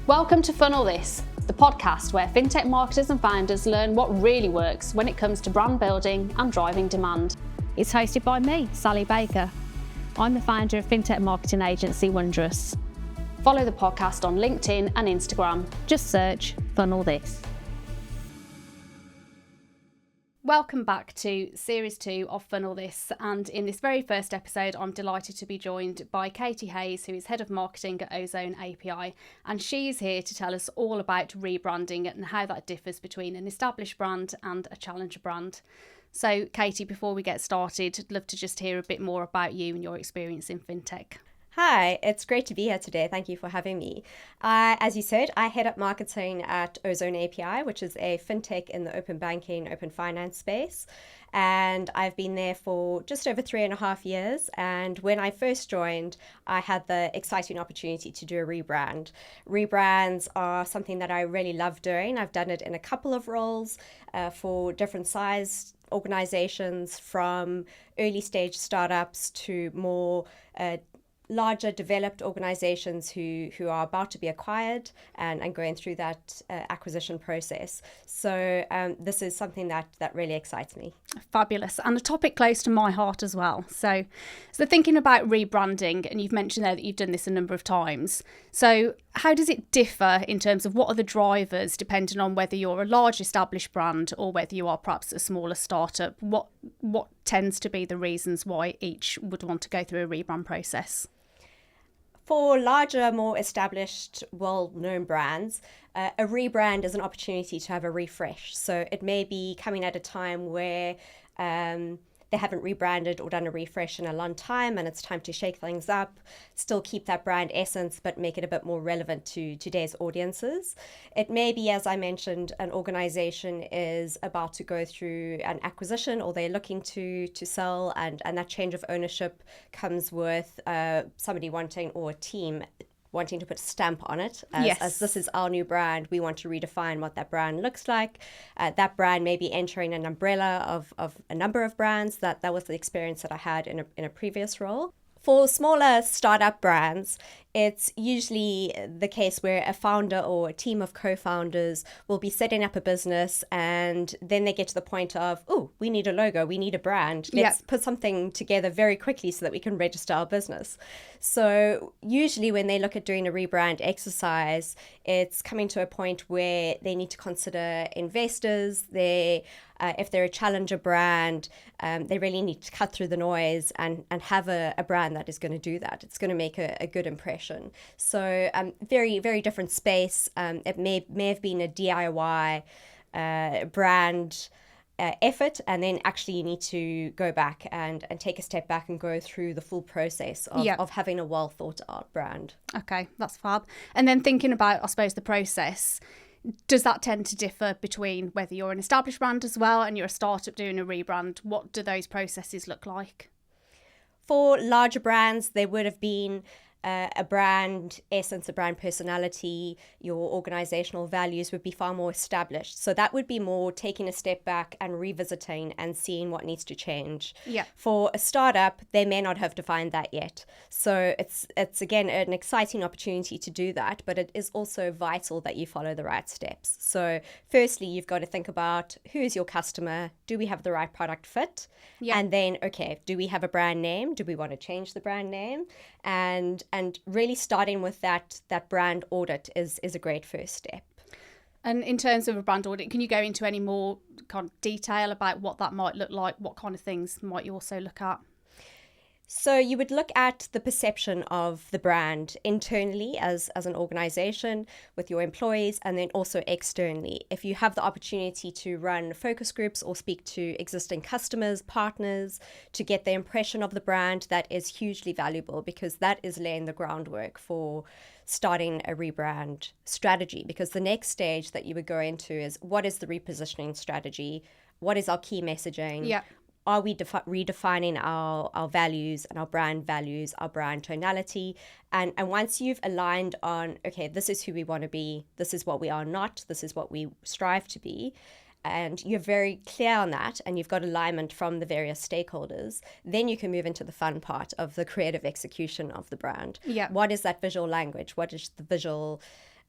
Welcome to Funnel This, the podcast where fintech marketers and founders learn what really works when it comes to brand building and driving demand. It's hosted by me, Sally Baker. I'm the founder of fintech marketing agency Wondrous. Follow the podcast on LinkedIn and Instagram. Just search Funnel This. Welcome back to Series 2 of Funnel This, and in this very first episode I'm delighted to be joined by Katie Hayes, who is Head of Marketing at Ozone API, and she is here to tell us all about rebranding and how that differs between an established brand and a challenger brand. So Katie, before we get started, I'd love to just hear a bit more about you and your experience in fintech. Hi, it's great to be here today. Thank you for having me. As you said, I head up marketing at Ozone API, which is a fintech in the open banking, open finance space. And I've been there for just over 3.5 years. And when I first joined, I had the exciting opportunity to do a rebrand. Rebrands are something that I really love doing. I've done it in a couple of roles for different size organizations, from early stage startups to more larger developed organizations who are about to be acquired and going through that acquisition process. So this is something that really excites me. Fabulous, and a topic close to my heart as well. So thinking about rebranding, and you've mentioned there that you've done this a number of times. So how does it differ in terms of what are the drivers, depending on whether you're a large established brand or whether you are perhaps a smaller startup? What tends to be the reasons why each would want to go through a rebrand process? For larger, more established, well-known brands, a rebrand is an opportunity to have a refresh. So it may be coming at a time where they haven't rebranded or done a refresh in a long time, and it's time to shake things up, still keep that brand essence, but make it a bit more relevant to today's audiences. It may be, as I mentioned, an organization is about to go through an acquisition, or they're looking to sell, and that change of ownership comes with somebody wanting, or a team wanting to put a stamp on it as this is our new brand. We want to redefine what that brand looks like. That brand may be entering an umbrella of a number of brands. That was the experience that I had in a previous role. For smaller startup brands, it's usually the case where a founder or a team of co-founders will be setting up a business, and then they get to the point of, oh, we need a logo, we need a brand. Let's put something together very quickly so that we can register our business. So usually when they look at doing a rebrand exercise, it's coming to a point where they need to consider investors. If they're a challenger brand, they really need to cut through the noise and have a brand that is going to do that. It's going to make a good impression. So very, very different space. It may have been a DIY brand effort, and then actually you need to go back and take a step back and go through the full process of having a well thought out brand. Okay, that's fab. And then thinking about, I suppose, the process, does that tend to differ between whether you're an established brand as well and you're a startup doing a rebrand? What do those processes look like? For larger brands, there would have been a brand essence, a brand personality. Your organizational values would be far more established. So that would be more taking a step back and revisiting and seeing what needs to change. Yeah. For a startup, they may not have defined that yet. So it's again an exciting opportunity to do that, but it is also vital that you follow the right steps. So firstly, you've got to think about, who is your customer? Do we have the right product fit? Yeah. And then, okay, do we have a brand name? Do we want to change the brand name? And really starting with that brand audit is a great first step. And in terms of a brand audit, can you go into any more kind of detail about what that might look like? What kind of things might you also look at? So you would look at the perception of the brand internally as an organization with your employees, and then also externally. If you have the opportunity to run focus groups or speak to existing customers, partners, to get the impression of the brand, that is hugely valuable, because that is laying the groundwork for starting a rebrand strategy. Because the next stage that you would go into is, what is the repositioning strategy? What is our key messaging? Yeah. Are we redefining our values and our brand values, our brand tonality? And once you've aligned on, okay, this is who we want to be, this is what we are not, this is what we strive to be, and you're very clear on that, and you've got alignment from the various stakeholders, then you can move into the fun part of the creative execution of the brand. Yeah. What is that visual language? What is the visual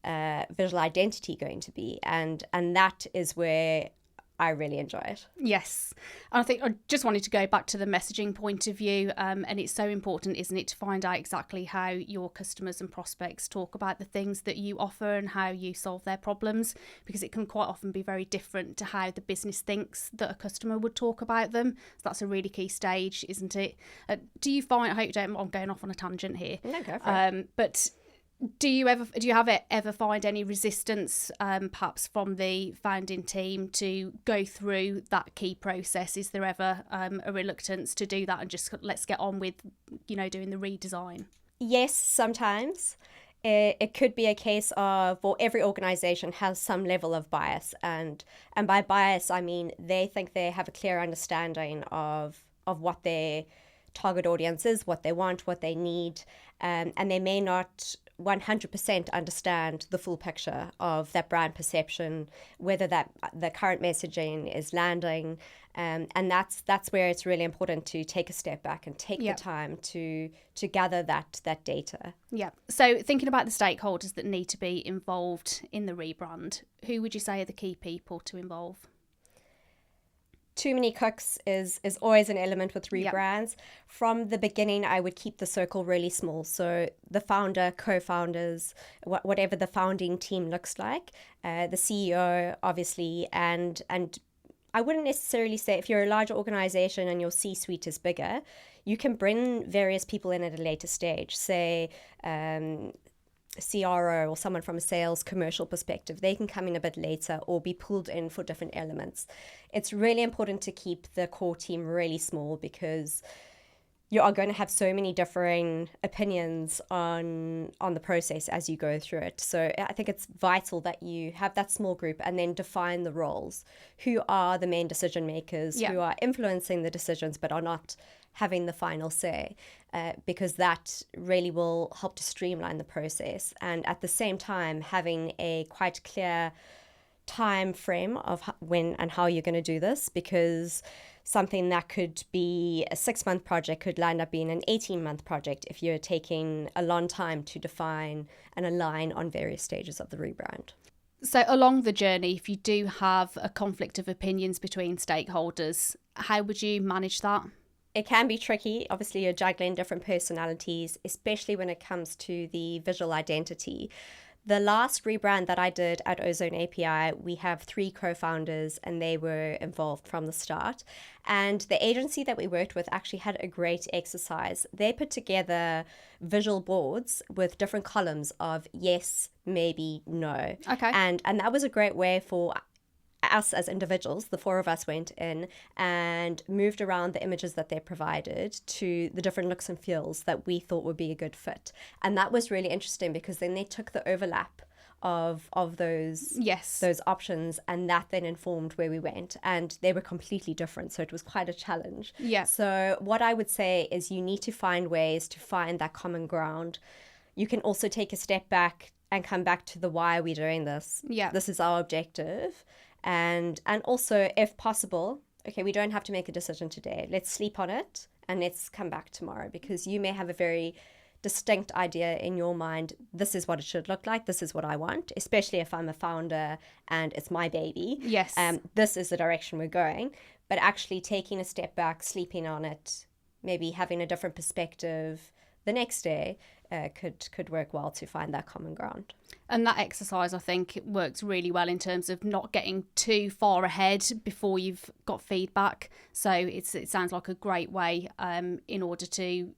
visual identity going to be? And that is where I really enjoy it. Yes. And I think I just wanted to go back to the messaging point of view. And it's so important, isn't it, to find out exactly how your customers and prospects talk about the things that you offer and how you solve their problems, because it can quite often be very different to how the business thinks that a customer would talk about them. So that's a really key stage, isn't it? Do you find, I hope you don't, I'm going off on a tangent here. No, go for it. But do you ever find any resistance, perhaps from the founding team, to go through that key process? Is there ever a reluctance to do that and just let's get on with, doing the redesign? Yes, sometimes. It could be a case of, well, every organization has some level of bias, and by bias I mean they think they have a clear understanding of what their target audience is, what they want, what they need, and they may not 100% understand the full picture of that brand perception, whether that the current messaging is landing, and that's where it's really important to take a step back and take the time to gather that data. Yeah. So thinking about the stakeholders that need to be involved in the rebrand, who would you say are the key people to involve? Too many cooks is always an element with rebrands. Yep. From the beginning, I would keep the circle really small. So the founder, co-founders, whatever the founding team looks like, the CEO, obviously, and I wouldn't necessarily say if you're a larger organization and your C-suite is bigger, you can bring various people in at a later stage, say CRO or someone from a sales commercial perspective. They can come in a bit later or be pulled in for different elements. It's really important to keep the core team really small, because you are going to have so many differing opinions on the process as you go through it. So I think it's vital that you have that small group and then define the roles. Who are the main decision makers, who are influencing the decisions but are not having the final say, because that really will help to streamline the process. And at the same time, having a quite clear time frame of when and how you're going to do this, because something that could be a 6-month project could land up being an 18-month project if you're taking a long time to define and align on various stages of the rebrand. So along the journey, if you do have a conflict of opinions between stakeholders, how would you manage that? It can be tricky. Obviously, you're juggling different personalities, especially when it comes to the visual identity. The last rebrand that I did at Ozone API, we have 3 co-founders and they were involved from the start. And the agency that we worked with actually had a great exercise. They put together visual boards with different columns of yes, maybe, no. Okay. And that was a great way for us as individuals, the 4 of us went in and moved around the images that they provided to the different looks and feels that we thought would be a good fit. And that was really interesting, because then they took the overlap of those options, and that then informed where we went, and they were completely different, so it was quite a challenge. So what I would say is you need to find ways to find that common ground. You can also take a step back and come back to the why are we doing this. This is our objective. And also, if possible, okay, we don't have to make a decision today. Let's sleep on it and let's come back tomorrow, because you may have a very distinct idea in your mind. This is what it should look like. This is what I want, especially if I'm a founder and it's my baby. This is the direction we're going. But actually taking a step back, sleeping on it, maybe having a different perspective the next day could work well to find that common ground. And that exercise, I think, works really well in terms of not getting too far ahead before you've got feedback. So it sounds like a great way in order to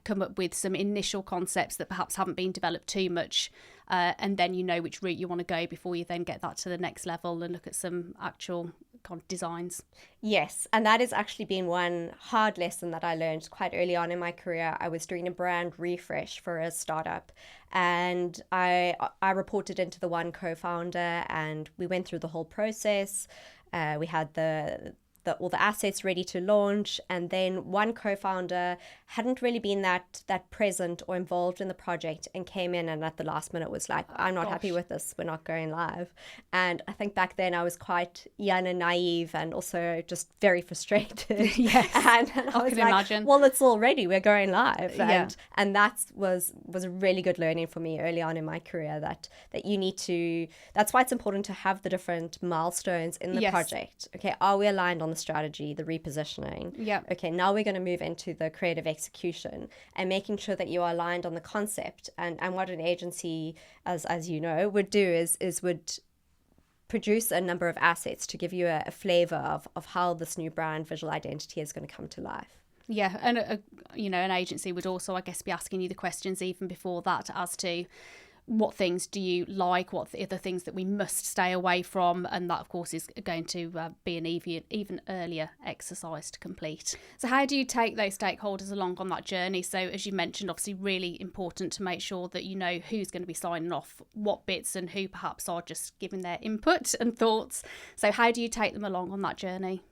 come up with some initial concepts that perhaps haven't been developed too much, and then you know which route you want to go before you then get that to the next level and look at some actual designs. Yes, and that has actually been one hard lesson that I learned quite early on in my career. I was doing a brand refresh for a startup, and I reported into the one co-founder, and we went through the whole process. We had the all the assets ready to launch, and then one co-founder hadn't really been that present or involved in the project and came in and at the last minute was like, I'm not happy with this, we're not going live. And I think back then I was quite young and naive and also just very frustrated. Yes, and I was like, imagine. well, it's all ready, we're going live. Yeah. And that was a really good learning for me early on in my career, that you need to, that's why it's important to have the different milestones in the project. Okay, are we aligned on the strategy, the repositioning? Yeah. Okay, now we're going to move into the creative execution and making sure that you are aligned on the concept. And what an agency, as you know, would do is would produce a number of assets to give you a flavor of how this new brand visual identity is going to come to life. Yeah, and an agency would also, I guess, be asking you the questions even before that as to what things do you like, what are the things that we must stay away from, and that of course is going to be an even earlier exercise to complete. So how do you take those stakeholders along on that journey? So as you mentioned, obviously really important to make sure that you know who's going to be signing off what bits and who perhaps are just giving their input and thoughts. So how do you take them along on that journey?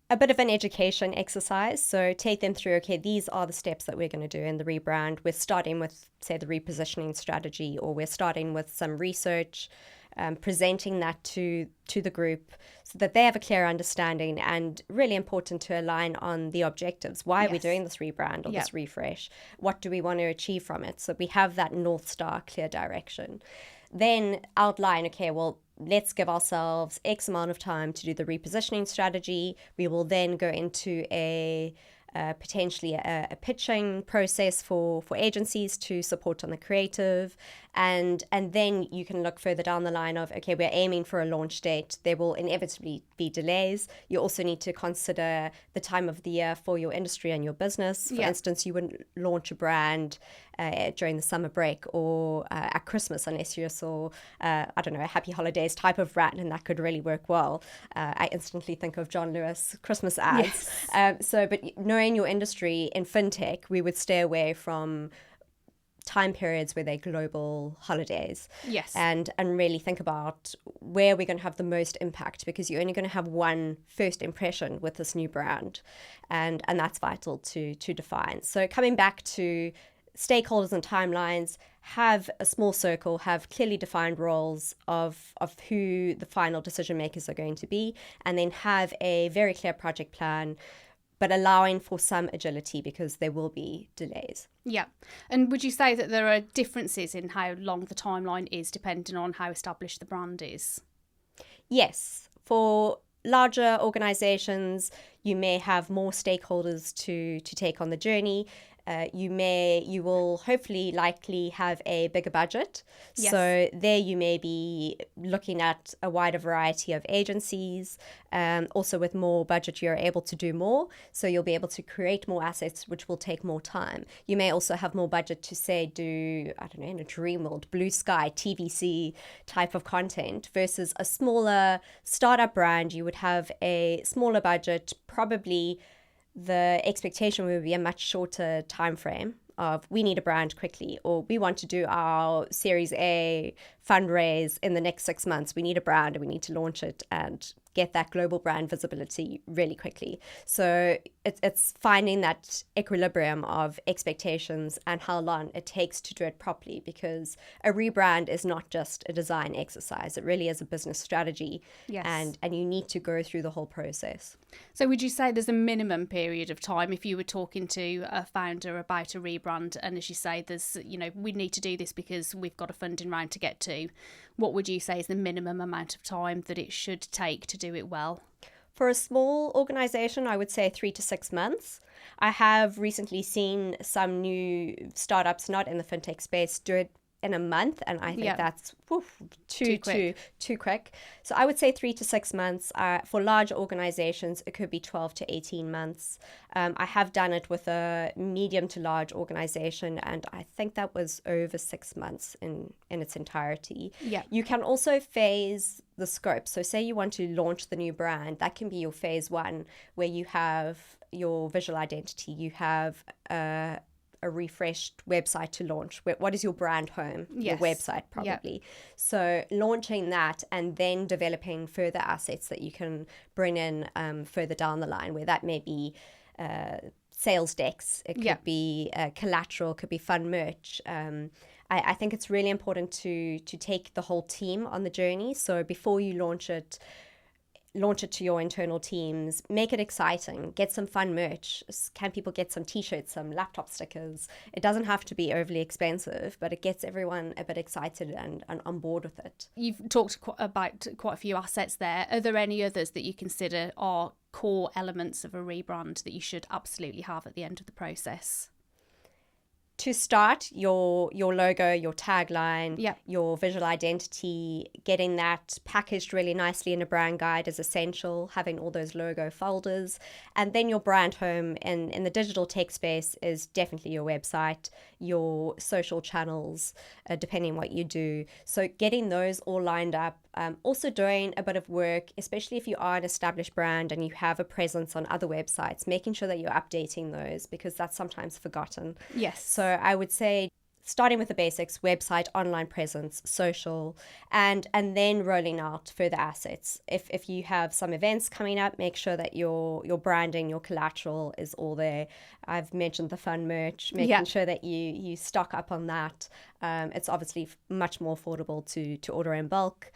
A bit of an education exercise. So take them through, okay, these are the steps that we're going to do in the rebrand. We're starting with, say, the repositioning strategy, or we're starting with some research, presenting that to the group so that they have a clear understanding, and really important to align on the objectives. Why are we doing this rebrand or this refresh? What do we want to achieve from it? So we have that North Star clear direction. Then outline, okay, well, let's give ourselves X amount of time to do the repositioning strategy. We will then go into potentially a pitching process for agencies to support on the creative. And then you can look further down the line of, okay, we're aiming for a launch date. There will inevitably be delays. You also need to consider the time of the year for your industry and your business. For instance, you wouldn't launch a brand during the summer break or at Christmas unless you saw, a Happy Holidays type of brand, and that could really work well. I instantly think of John Lewis Christmas ads. Yes. But knowing your industry in fintech, we would stay away from time periods where they're global holidays. Yes. And really think about where we're going to have the most impact, because you're only going to have one first impression with this new brand. And that's vital to define. So coming back to stakeholders and timelines, have a small circle, have clearly defined roles of who the final decision makers are going to be, and then have a very clear project plan, but allowing for some agility because there will be delays. Yeah. And would you say that there are differences in how long the timeline is depending on how established the brand is? Yes. For larger organizations, you may have more stakeholders to take on the journey. You will hopefully likely have a bigger budget. Yes. So there you may be looking at a wider variety of agencies. Also with more budget, you're able to do more. So you'll be able to create more assets, which will take more time. You may also have more budget to say do, in a dream world, blue sky, TVC type of content, versus a smaller startup brand. You would have a smaller budget, probably the expectation would be a much shorter time frame of we need a brand quickly, or we want to do our Series A fundraise in the next 6 months. We need a brand and we need to launch it and get that global brand visibility really quickly. So it's finding that equilibrium of expectations and how long it takes to do it properly, because a rebrand is not just a design exercise. It really is a business strategy. Yes. And you need to go through the whole process. So would you say there's a minimum period of time if you were talking to a founder about a rebrand, and as you say, there's, we need to do this because we've got a funding round to get to, what would you say is the minimum amount of time that it should take to do it well? For a small organization, I would say 3 to 6 months. I have recently seen some new startups, not in the fintech space, do it in a month, and I think that's too quick. So I would say 3 to 6 months. For large organizations, it could be 12 to 18 months. I have done it with a medium to large organization, and I think that was over 6 months in its entirety. Yeah. You can also phase the scope. So say you want to launch the new brand, that can be your phase 1, where you have your visual identity, you have a refreshed website to launch. What is your brand home? Yes. Your website, probably. So launching that and then developing further assets that you can bring in further down the line, where that may be sales decks, it could be collateral, could be fun merch. I think it's really important to take the whole team on the journey. So before you launch it to your internal teams, make it exciting, get some fun merch. Can people get some t-shirts, some laptop stickers? It doesn't have to be overly expensive, but it gets everyone a bit excited and on board with it. You've talked about quite a few assets there. Are there any others that you consider are core elements of a rebrand that you should absolutely have at the end of the process? To start, your logo, your tagline, Yep. your visual identity, getting that packaged really nicely in a brand guide is essential, having all those logo folders. And then your brand home in the digital tech space is definitely your website, your social channels, depending on what you do. So getting those all lined up. Also doing a bit of work, especially if you are an established brand and you have a presence on other websites, making sure that you're updating those, because that's sometimes forgotten. Yes. So I would say starting with the basics: website, online presence, social, and then rolling out further assets. If you have some events coming up, make sure that your branding, your collateral is all there. I've mentioned the fun merch, making sure that you stock up on that. It's obviously much more affordable to order in bulk.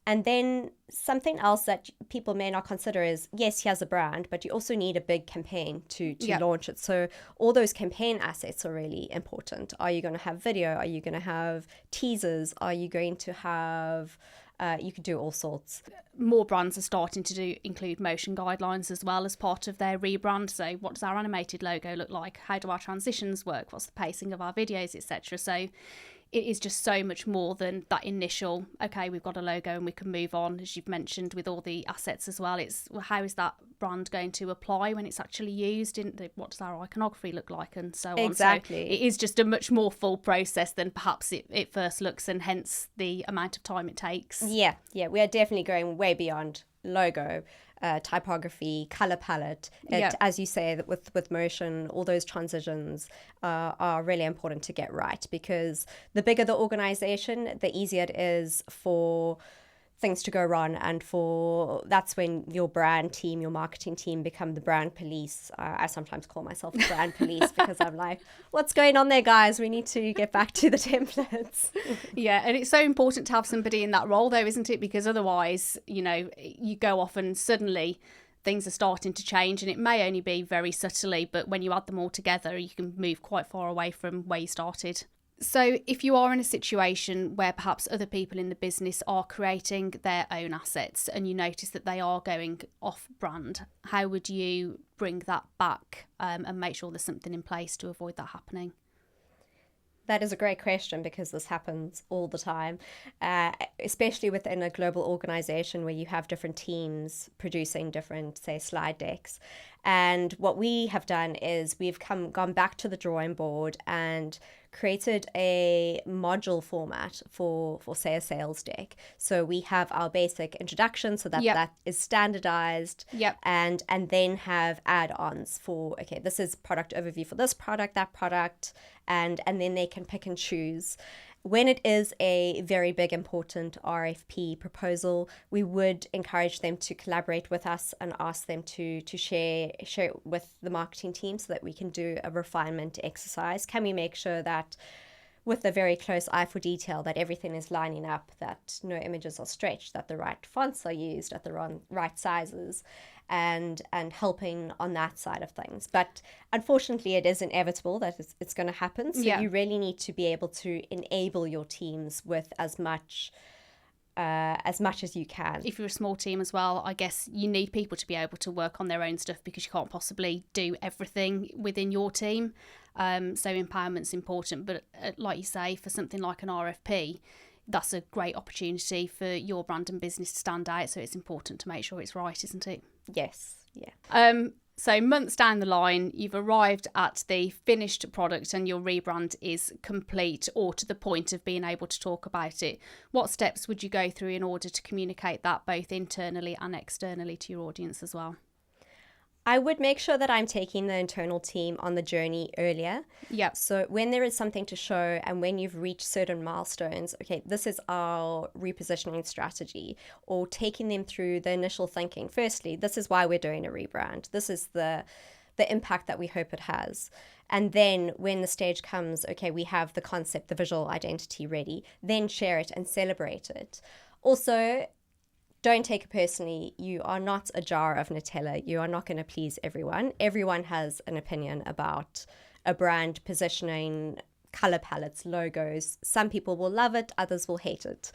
And then something else that people may not consider is, yes, he has a brand, but you also need a big campaign to launch it. So all those campaign assets are really important. Are you going to have video? Are you going to have teasers? Are you going to have... you could do all sorts. More brands are starting to include motion guidelines as well as part of their rebrand. So what does our animated logo look like? How do our transitions work? What's the pacing of our videos, etc.? So it is just so much more than that initial, okay, we've got a logo and we can move on, as you've mentioned, with all the assets as well. It's how is that brand going to apply when it's actually used? What does our iconography look like, and so on. Exactly. So it is just a much more full process than perhaps it first looks, and hence the amount of time it takes. Yeah, we are definitely going way beyond logo, typography, color palette. As you say, that with motion, all those transitions are really important to get right, because the bigger the organization, the easier it is for things to go wrong, and that's when your brand team, your marketing team become the brand police. I sometimes call myself the brand police because I'm like, what's going on there, guys? We need to get back to the templates. Yeah, and it's so important to have somebody in that role though, isn't it? Because otherwise, you go off and suddenly things are starting to change, and it may only be very subtly, but when you add them all together, you can move quite far away from where you started. So if you are in a situation where perhaps other people in the business are creating their own assets and you notice that they are going off brand, how would you bring that back and make sure there's something in place to avoid that happening? That is a great question, because this happens all the time, especially within a global organization where you have different teams producing different, say, slide decks. And what we have done is we've gone back to the drawing board and created a module format for say, a sales deck. So we have our basic introduction, so that is standardized, and then have add-ons for, okay, this is product overview for this product, that product, and then they can pick and choose. When it is a very big, important RFP proposal, we would encourage them to collaborate with us and ask them to share it with the marketing team so that we can do a refinement exercise. Can we make sure that with a very close eye for detail that everything is lining up, that no images are stretched, that the right fonts are used at the right sizes, and helping on that side of things. But unfortunately, it is inevitable that it's going to happen. So you really need to be able to enable your teams with as much as you can. If you're a small team as well, I guess you need people to be able to work on their own stuff, because you can't possibly do everything within your team. So empowerment's important, but like you say, for something like an RFP, that's a great opportunity for your brand and business to stand out. So it's important to make sure it's right, isn't it? Yes, yeah. So months down the line, you've arrived at the finished product and your rebrand is complete, or to the point of being able to talk about it. What steps would you go through in order to communicate that both internally and externally to your audience as well? I would make sure that I'm taking the internal team on the journey earlier. Yeah. So when there is something to show and when you've reached certain milestones, okay, this is our repositioning strategy, or taking them through the initial thinking. Firstly, this is why we're doing a rebrand. This is the impact that we hope it has. And then when the stage comes, okay, we have the concept, the visual identity ready, then share it and celebrate it. Also, don't take it personally. You are not a jar of Nutella. You are not going to please everyone. Everyone has an opinion about a brand positioning, color palettes, logos. Some people will love it, others will hate it.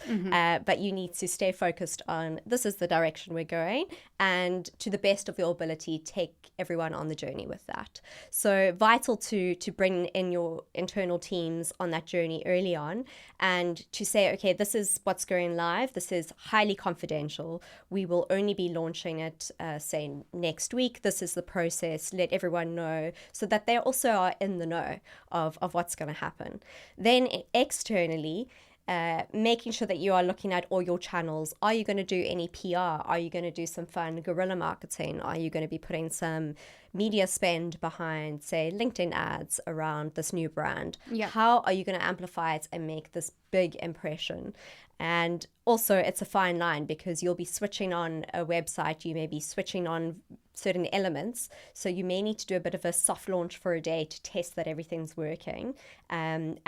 But you need to stay focused on, this is the direction we're going, and to the best of your ability, take everyone on the journey with that. So vital to bring in your internal teams on that journey early on, and to say, okay, this is what's going live. This is highly confidential. We will only be launching it, say, next week. This is the process. Let everyone know so that they also are in the know of what's going to happen. Then externally, making sure that you are looking at all your channels. Are you going to do any PR? Are you going to do some fun guerrilla marketing? Are you going to be putting some media spend behind, say, LinkedIn ads around this new brand? Yeah. How are you going to amplify it and make this big impression? And also, it's a fine line because you'll be switching on a website, you may be switching on certain elements. So you may need to do a bit of a soft launch for a day to test that everything's working, and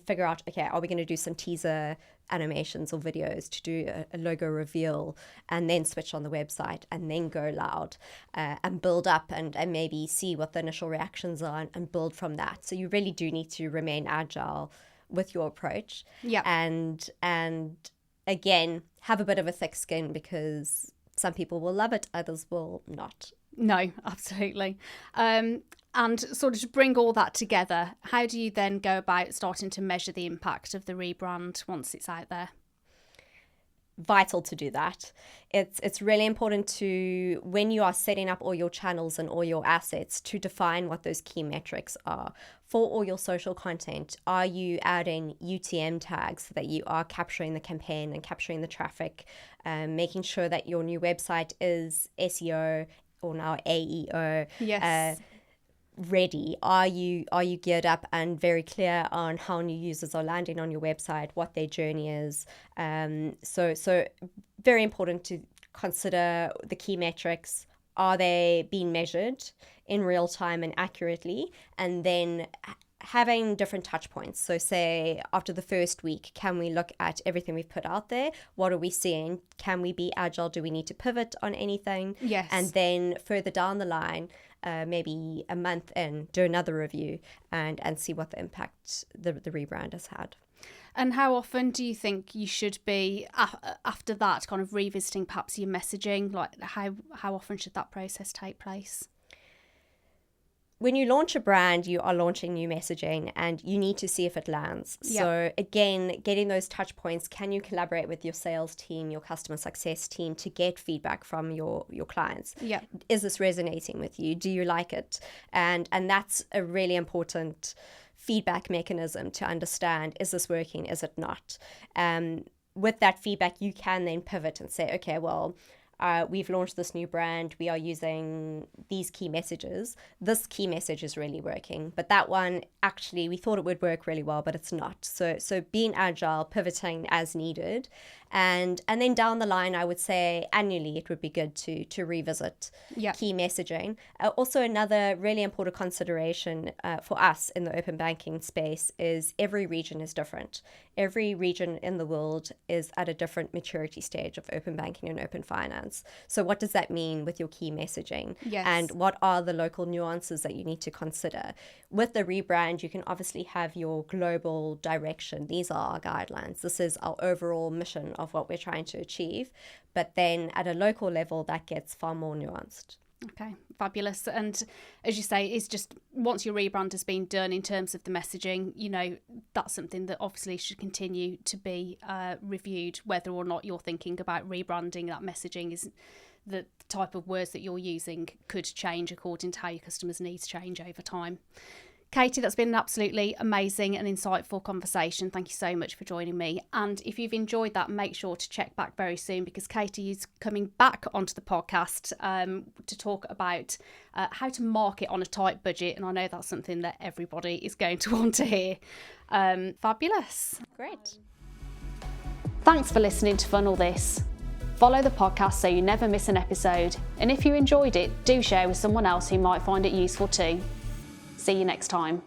figure out, okay, are we going to do some teaser animations or videos to do a logo reveal, and then switch on the website and then go loud, and build up and maybe see what the initial reactions are and build from that. So you really do need to remain agile with your approach. Yeah. And again, have a bit of a thick skin because some people will love it, others will not. No, absolutely. And sort of to bring all that together, how do you then go about starting to measure the impact of the rebrand once it's out there? Vital to do that. It's really important to, when you are setting up all your channels and all your assets, to define what those key metrics are. For all your social content, are you adding UTM tags so that you are capturing the campaign and capturing the traffic, making sure that your new website is SEO or now AEO Yes. ready? Are you geared up and very clear on how new users are landing on your website, what their journey is? So very important to consider the key metrics. Are they being measured in real time and accurately? And then having different touch points. So say after the first week, can we look at everything we've put out there? What are we seeing? Can we be agile? Do we need to pivot on anything? Yes. And then further down the line, maybe a month in, do another review and see what the impact the rebrand has had. And how often do you think you should be, after that, kind of revisiting perhaps your messaging? Like how often should that process take place? When you launch a brand, you are launching new messaging and you need to see if it lands. Yep. So again, getting those touch points, can you collaborate with your sales team, your customer success team to get feedback from your clients? Yeah. Is this resonating with you? Do you like it? And that's a really important feedback mechanism to understand, is this working, is it not? With that feedback, you can then pivot and say, okay, well, we've launched this new brand. We are using these key messages. This key message is really working, but that one, actually, we thought it would work really well, but it's not. So being agile, pivoting as needed. And then down the line, I would say annually, it would be good to revisit key messaging. Also, another really important consideration for us in the open banking space is every region is different. Every region in the world is at a different maturity stage of open banking and open finance. So what does that mean with your key messaging? Yes. And what are the local nuances that you need to consider? With the rebrand, you can obviously have your global direction. These are our guidelines. This is our overall mission of what we're trying to achieve. But then at a local level, that gets far more nuanced. Okay, fabulous. And as you say, it's just once your rebrand has been done in terms of the messaging, you know, that's something that obviously should continue to be reviewed, whether or not you're thinking about rebranding. That messaging is the type of words that you're using could change according to how your customers' needs change over time. Katie, that's been an absolutely amazing and insightful conversation. Thank you so much for joining me. And if you've enjoyed that, make sure to check back very soon, because Katie is coming back onto the podcast to talk about how to market on a tight budget. And I know that's something that everybody is going to want to hear. Fabulous. Great. Thanks for listening to Funnel This. Follow the podcast so you never miss an episode. And if you enjoyed it, do share with someone else who might find it useful too. See you next time.